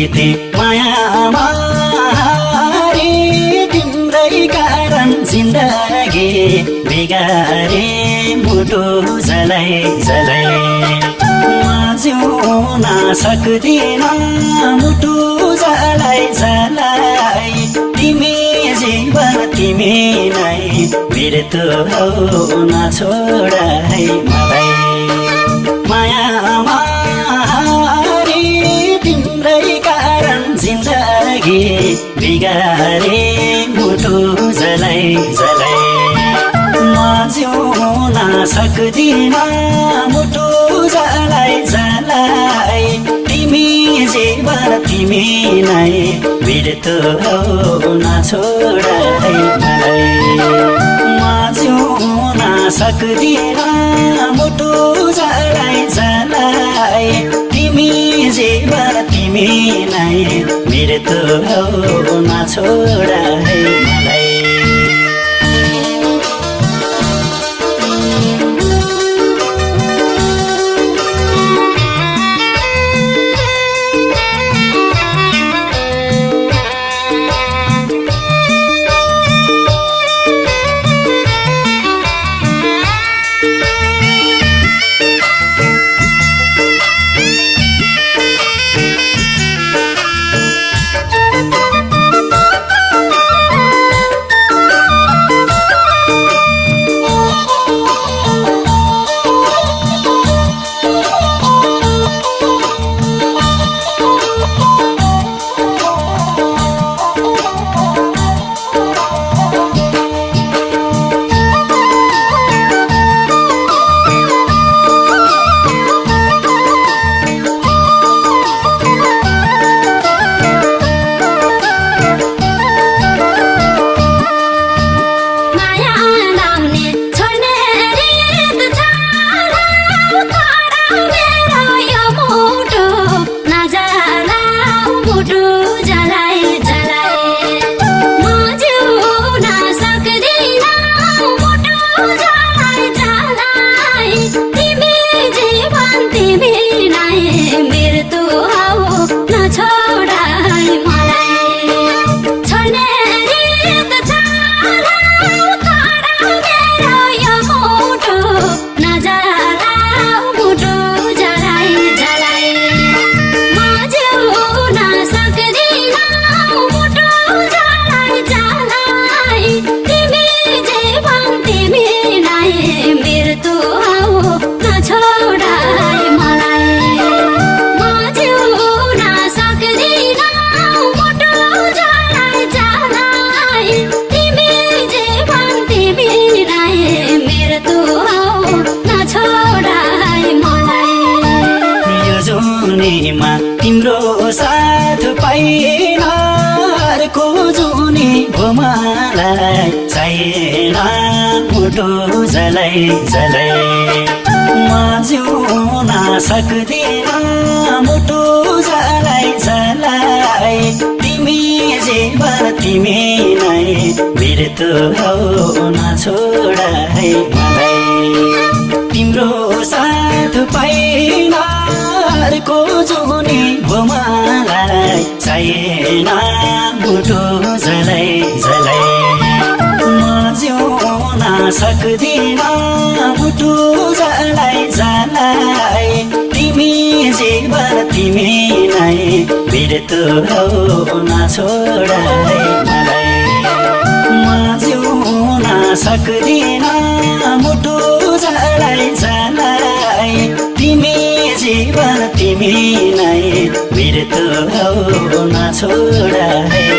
बिते मायामा रे तिम्रै कारण जिन्दगी बिगारे मुटु जलाई जलाई म जिउन सक्दिन मुटु जलाई जलाई तिमी जीवन तिमी नै मृत्यु न छोड है मलाई मायामा रे तिम्रै कारण जिन्दगी बिगारे मुटु जलाई जलाई म जिउन सक्दिन मुटु जलाई जलाई तिमी जीवन तिमी नै मृत्यु न छोड है मलाई म जिउन सक्दिन मुटु जलाई जलाई तिमी जीवन तिमी नै मृत्यु न छोड है मलाई तिम्रो साथ पाइन अर्को जुनी भो मलाई चाहिएन मुटु जलाई जलाई म जिउन सक्दिन मुटु जलाई जलाई तिमी जीवन तिमी नै मृत्यु न छोड है मलाई तिम्रो साथ पाइन अर्को जुनी भो मलाई चाहिएन मुटु जलाई जलाई म जिउन सक्दिन मुटु जलाई जलाई तिमी जीवन तिमी नै मृत्यु न छोड है मलाई म जिउन सक्दिन मुटु जलाई जलाई तिमी जीवन तिमी नै मृत्यु न छोड है